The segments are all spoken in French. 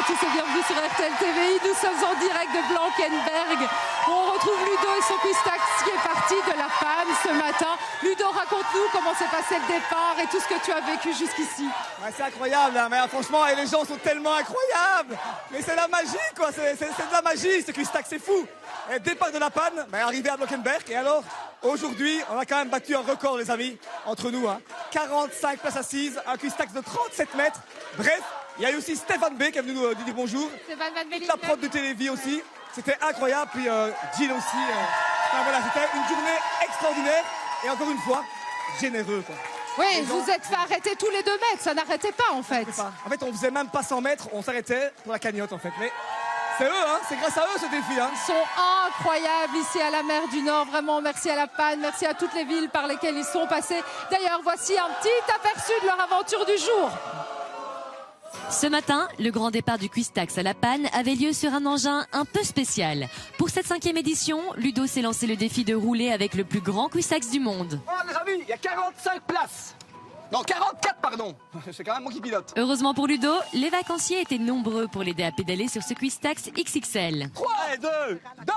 tous et bienvenue sur RTL TVI. Nous sommes en direct de Blankenberg où on retrouve Ludo et son Quistax qui est parti de la panne ce matin. Ludo, raconte-nous comment s'est passé le départ et tout ce que tu as vécu jusqu'ici. Ouais, c'est incroyable, hein, mais franchement, les gens sont tellement incroyables. Mais c'est la magie, quoi. C'est de la magie, ce Quistax, c'est fou. Et départ de la panne, arrivé à Blankenberg. Et alors, aujourd'hui, on a quand même battu un record, les amis, entre nous. Hein. 45 places assises, un Quistax de 37 mètres. Bref, il y a eu aussi Stéphane B qui est venu nous dire bonjour. Toute la prod de Télévie aussi. C'était incroyable. Puis Jill aussi. Enfin, voilà, c'était une journée extraordinaire. Et encore une fois, généreux, quoi. Oui, vous êtes fait arrêter tous les 2 mètres, ça n'arrêtait pas en fait. En fait, on faisait même pas 100 mètres, on s'arrêtait pour la cagnotte en fait. Mais c'est eux, hein, c'est grâce à eux ce défi. Hein. Ils sont incroyables ici à la mer du Nord. Vraiment, merci à la panne, merci à toutes les villes par lesquelles ils sont passés. D'ailleurs, voici un petit aperçu de leur aventure du jour. Ce matin, le grand départ du Quistax à la panne avait lieu sur un engin un peu spécial. Pour cette 5e édition, Ludo s'est lancé le défi de rouler avec le plus grand Quistax du monde. Oh les amis, il y a 45 places. Non, 44 pardon. C'est quand même moi qui pilote. Heureusement pour Ludo, les vacanciers étaient nombreux pour l'aider à pédaler sur ce Quistax XXL. 3, 2, 1,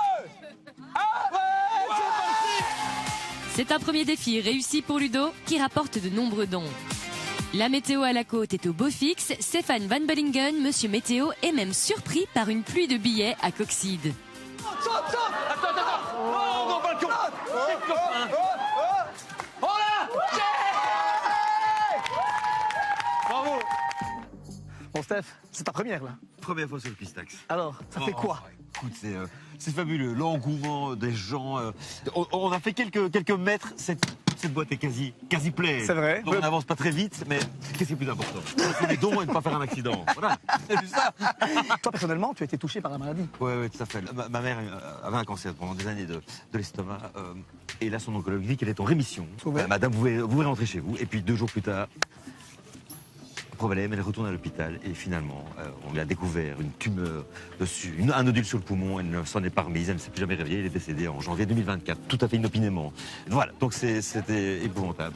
C'est un premier défi réussi pour Ludo qui rapporte de nombreux dons. La météo à la côte est au beau fixe. Stéphane Van Bellingen, Monsieur Météo, est même surpris par une pluie de billets à Coxide. Saute. Attends. Oh, mon balcon. Oh là. Bravo. Bon Steph, c'est ta première là. Première fois sur le Quistax. Alors, ça fait quoi? Écoute, c'est fabuleux, l'engouement des gens. On a fait quelques mètres, cette boîte est quasi pleine. C'est vrai. Donc on n'avance pas très vite, mais qu'est-ce qui est plus important? C'est les dons et ne pas faire un accident. Voilà, c'est juste ça. Toi personnellement, tu as été touché par la maladie. Oui, tout à fait. Ma mère avait un cancer pendant des années de l'estomac. Et là, son oncologue dit qu'elle est en rémission. Ouais. Madame, vous pouvez rentrer chez vous. Et puis 2 jours plus tard, problème, elle retourne à l'hôpital et finalement, on lui a découvert une tumeur dessus, un nodule sur le poumon, elle ne s'en est pas remise, elle ne s'est plus jamais réveillée, elle est décédée en janvier 2024, tout à fait inopinément. Voilà, donc c'était épouvantable.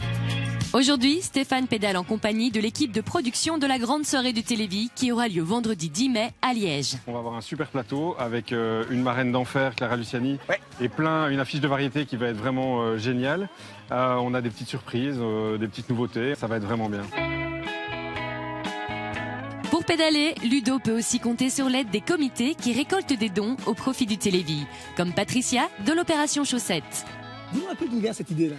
Aujourd'hui, Stéphane pédale en compagnie de l'équipe de production de la grande soirée du Télévis qui aura lieu vendredi 10 mai à Liège. On va avoir un super plateau avec une marraine d'enfer, Clara Luciani, Ouais. et une affiche de variété qui va être vraiment géniale. On a des petites surprises, des petites nouveautés, ça va être vraiment bien. Pour pédaler, Ludo peut aussi compter sur l'aide des comités qui récoltent des dons au profit du Télévis, comme Patricia de l'opération Chaussette. Dis-moi un peu d'où vient cette idée là.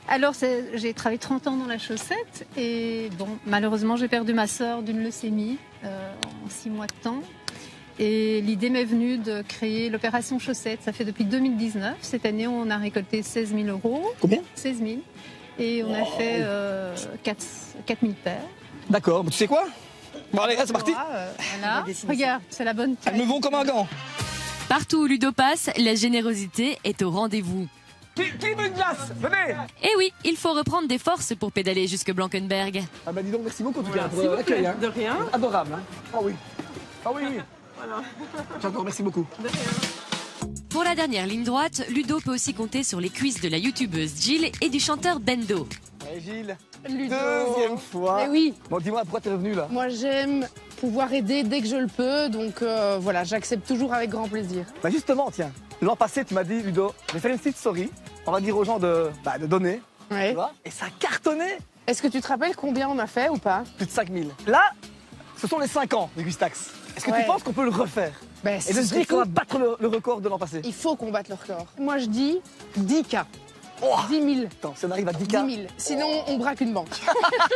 Alors, j'ai travaillé 30 ans dans la chaussette et bon, malheureusement, j'ai perdu ma sœur d'une leucémie en 6 mois de temps. Et l'idée m'est venue de créer l'opération Chaussette. Ça fait depuis 2019. Cette année, on a récolté 16 000 €. Combien? 16 000. Et on a fait 4 000 paires. D'accord, tu sais quoi? Bon allez, c'est parti. Voilà. Regarde, c'est la bonne taille. Elles me vont comme un gant. Partout où Ludo passe, la générosité est au rendez-vous. Qui veut une glace? Venez. Et oui, il faut reprendre des forces pour pédaler jusque Blankenberg. Ah bah dis donc, merci beaucoup en tout cas pour l'accueil. Hein. De rien. Adorable. Hein. Ah oui. Ah oui. Voilà. J'adore, merci beaucoup. Pour la dernière ligne droite, Ludo peut aussi compter sur les cuisses de la youtubeuse Jill et du chanteur Bendo. Allez Gilles. Ludo. Deuxième fois. Mais oui, Bon dis-moi pourquoi t'es revenu là? moi j'aime pouvoir aider dès que je le peux, donc voilà, j'accepte toujours avec grand plaisir. Bah justement, tiens, l'an passé tu m'as dit Ludo, je vais faire une petite story. On va dire aux gens de donner. Ouais. Tu vois? Et ça a cartonné. Est-ce que tu te rappelles combien on a fait ou pas? Plus de 5000. Là, ce sont les 5 ans de Quistax. Est-ce que Ouais. tu penses qu'on peut le refaire? Ben, Et de se dire qu'on va battre le record de l'an passé? il faut qu'on batte le record. Moi je dis 10K. Oh 10 000. Attends, si on arrive à 10K. 10 000. Sinon, on braque une banque.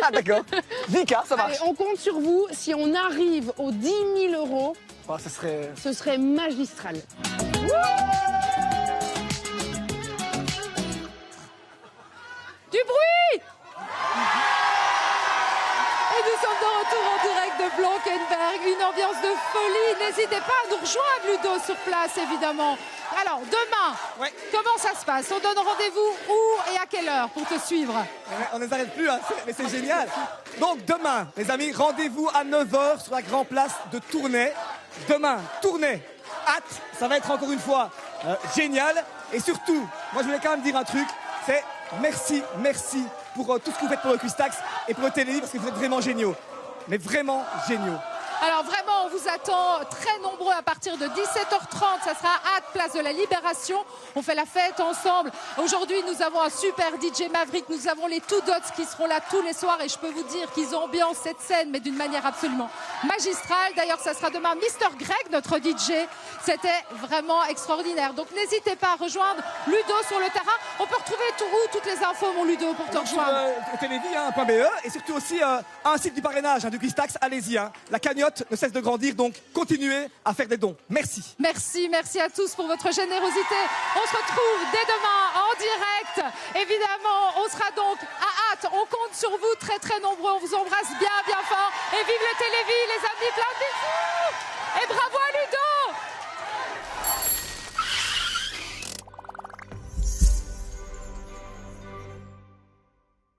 Ah d'accord. 10K, ça marche. Allez, on compte sur vous. Si on arrive aux 10 000 €, Oh, ce serait... ce serait magistral. Du bruit! Et nous sommes de retour en direct de Blankenberg, une ambiance de folie. N'hésitez pas à nous rejoindre, Ludo, sur place, évidemment. Alors, demain, Ouais. comment ça se passe? On donne rendez-vous où et à quelle heure pour te suivre? On ne les arrête plus, hein, mais c'est génial. Donc demain, les amis, rendez-vous à 9 h sur la grande place de Tournai. Demain, Tournai, hâte, ça va être encore une fois génial. Et surtout, moi je voulais quand même dire un truc, c'est merci pour tout ce que vous faites pour le Quistax et pour le Télévis parce que vous êtes vraiment géniaux. Mais vraiment géniaux. Alors vraiment, évidemment, on vous attend très nombreux à partir de 17h30. Ça sera à Place de la Libération. On fait la fête ensemble. Aujourd'hui, nous avons un super DJ Maverick. Nous avons les Two Dots qui seront là tous les soirs. Et je peux vous dire qu'ils ambiancent cette scène, mais d'une manière absolument magistrale. D'ailleurs, ça sera demain Mr. Greg, notre DJ. C'était vraiment extraordinaire. Donc, n'hésitez pas à rejoindre Ludo sur le terrain. On peut retrouver toutes les infos, mon Ludo, pour te rejoindre. Télévie.be et surtout aussi un site du parrainage du Quistax. Allez-y, la cagnotte ne cesse de grandir, donc continuez à faire des dons. Merci. Merci à tous pour votre générosité. On se retrouve dès demain en direct. Évidemment, on sera donc à hâte. On compte sur vous très nombreux. On vous embrasse bien fort. Et vive le Télévis, les amis, plein de bisous. Et bravo à lui.